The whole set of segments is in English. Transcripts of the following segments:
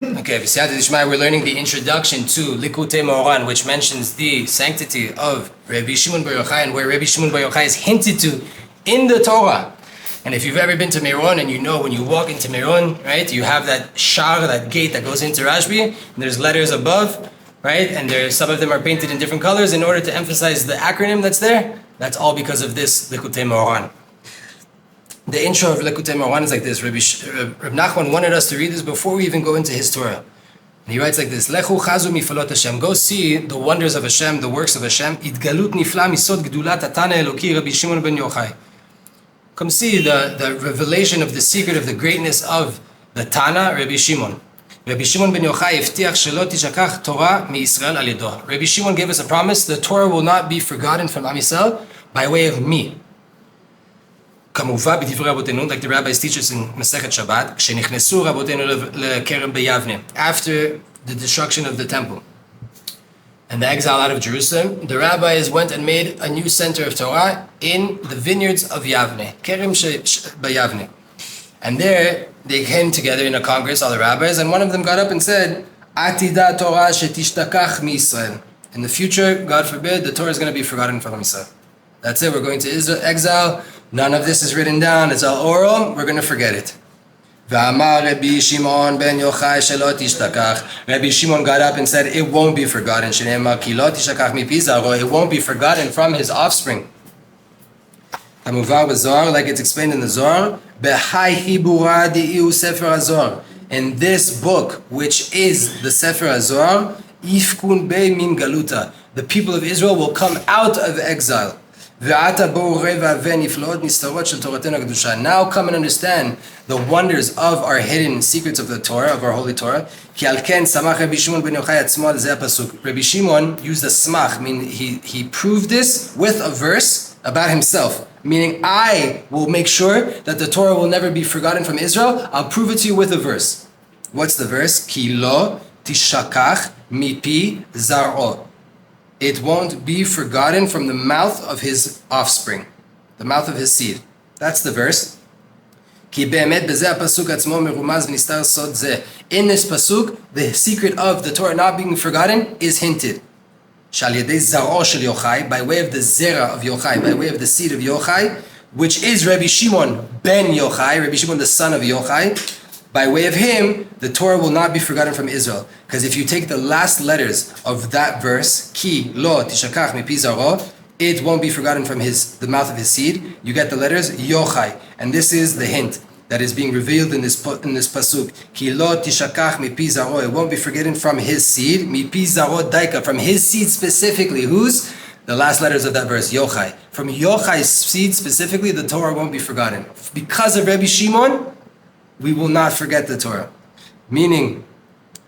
Okay, we're learning the introduction to Likutei Moharan, which mentions the sanctity of Rabbi Shimon bar Yochai and where Rabbi Shimon bar Yochai is hinted to in the Torah. And if you've ever been to Meron and you know when you walk into Meron, right, you have that Sha'ar, that gate that goes into Rashbi, and there's letters above, right, and some of them are painted in different colors in order to emphasize the acronym that's there. That's all because of this Likutei Moharan. The intro of Likutei Moharan is like this. Reb Nachman wanted us to read this before we even go into his Torah. And he writes like this: Lechu chazu mifalot Hashem. Go see the wonders of Hashem, the works of Hashem. Itgalut nifla misod gedulat atana eloki Rabbi Shimon ben Yochai. Come see the revelation of the secret of the greatness of the Tana, Rabbi Shimon. Rabbi Shimon ben Yochai iftiach shelo tishakach Torah mi Yisrael al yedo. Rabbi Shimon gave us a promise: the Torah will not be forgotten from Am Yisrael by way of me. כמובן בדברי רבותינו, like the rabbis teach us in Masechet Shabbat, כשנכנסו רבותינו לכרם ביבנה, after the destruction of the temple and the exile out of Jerusalem, the rabbis went and made a new center of Torah in the vineyards of Yavne, Kerem Bayavne. And there they came together in a congress, all the rabbis, and one of them got up and said, Atida Torah shetistakach mi Yisrael. In the future, God forbid, the Torah is going to be forgotten from Israel. That's it, we're going to exile. None of this is written down, it's all oral, we're going to forget it. Rabbi Shimon ben Yochai shelo tishtakach. Rabbi Shimon got up and said, it won't be forgotten. It won't be forgotten from his offspring. Like it's explained in the Zohar, in this book, which is the Sefer HaZohar, Ifkun be min galuta. The people of Israel will come out of exile. Now come and understand the wonders of our hidden secrets of the Torah, of our holy Torah. Rabbi Shimon used a smach, meaning he proved this with a verse about himself, meaning I will make sure that the Torah will never be forgotten from Israel. I'll prove it to you with a verse. What's the verse? Ki lo tishakach mipi zar'o. It won't be forgotten from the mouth of his offspring, the mouth of his seed. That's the verse. In this pasuk, the secret of the Torah not being forgotten is hinted. By way of the zera of Yochai, by way of the seed of Yochai, which is Rabbi Shimon ben Yochai, Rabbi Shimon the son of Yochai. By way of him, the Torah will not be forgotten from Israel. Because if you take the last letters of that verse, Ki lo tishakach mipi zaro, it won't be forgotten from the mouth of his seed. You get the letters Yochai, and this is the hint that is being revealed in this pasuk. Ki lo tishakach mipi zaro, it won't be forgotten from his seed. Mipi zaro daika, from his seed specifically. Whose? The last letters of that verse, Yochai. From Yochai's seed specifically, the Torah won't be forgotten. Because of Rabbi Shimon, we will not forget the Torah. Meaning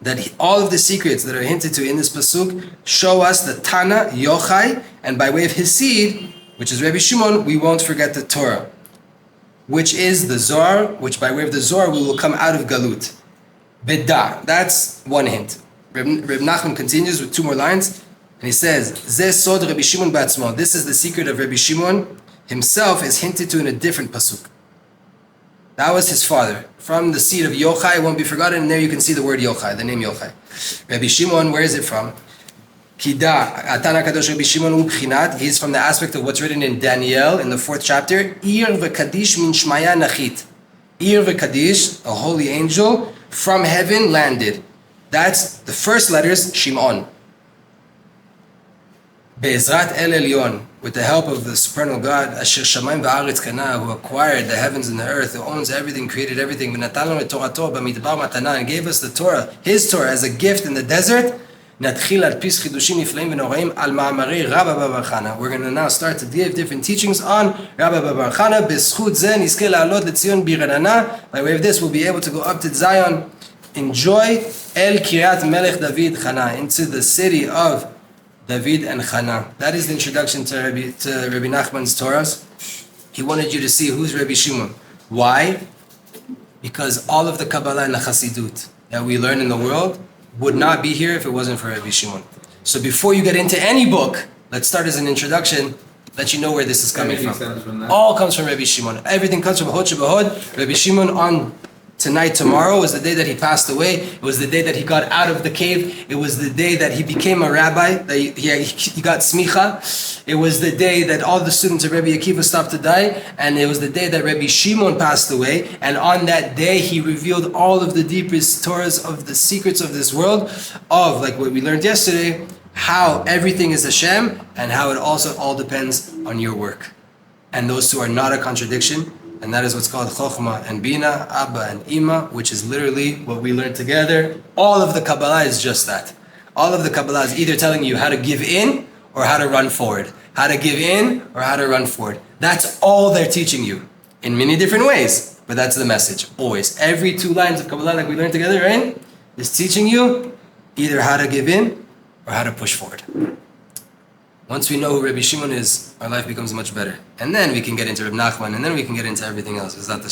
that all of the secrets that are hinted to in this pasuk show us the Tana, Yochai, and by way of his seed, which is Rabbi Shimon, we won't forget the Torah, which is the Zohar, which by way of the Zohar we will come out of Galut. Beda, that's one hint. Reb Nachman continues with two more lines, and he says, Zeh sod Rabbi Shimon ba'atzmo. This is the secret of Rabbi Shimon himself, is hinted to in a different pasuk. That was his father. From the seed of Yochai, won't be forgotten. And there you can see the word Yochai, the name Yochai. Rabbi Shimon, where is it from? Kida, Atana Kadosh Rabbi Shimon ubchinat. He's from the aspect of what's written in Daniel in the 4th chapter. Ir v'kadish min shmaya nachit. Ir v'kadish, a holy angel from heaven landed. That's the first letters, Shimon. Be'ezrat el elyon, with the help of the supernal God, Asher Shamayim va'aretz kana, who acquired the heavens and the earth, who owns everything, created everything, v'natan lanu et torato b'midbar matana, and gave us the Torah, his Torah, as a gift in the desert. Natchil al pis chidushim niflaim v'noraim al ma'amari Rabba bar Chana. We're going to now start to give different teachings on Rabba bar Chana. B'schut zeh nizke la'alot le'tzion bi'ranana. By way of this, we'll be able to go up to Zion, enjoy El Kiryat Melech David Chana, into the city of David and Chana. That is the introduction to Rabbi Nachman's Torahs. He wanted you to see who's Rabbi Shimon. Why? Because all of the Kabbalah and the Chassidut that we learn in the world would not be here if it wasn't for Rabbi Shimon. So before you get into any book, let's start as an introduction, let you know where this is coming from. All comes from Rabbi Shimon. Everything comes from Hod Shebahod. Rabbi Shimon on tonight, tomorrow was the day that he passed away. It was the day that he got out of the cave. It was the day that he became a rabbi, that he got smicha. It was the day that all the students of Rebbe Akiva stopped to die. And it was the day that Rebbe Shimon passed away. And on that day, he revealed all of the deepest Torahs of the secrets of this world, of, like what we learned yesterday, how everything is Hashem and how it also all depends on your work. And those two are not a contradiction. And that is what's called Chokhmah and Bina, Abba and Ima, which is literally what we learned together. All of the Kabbalah is just that. All of the Kabbalah is either telling you how to give in or how to run forward. How to give in or how to run forward. That's all they're teaching you in many different ways. But that's the message, always. Every 2 lines of Kabbalah like we learned together, right, is teaching you either how to give in or how to push forward. Once we know who Rebbe Shimon is, our life becomes much better. And then we can get into Reb Nachman, and then we can get into everything else. Is that the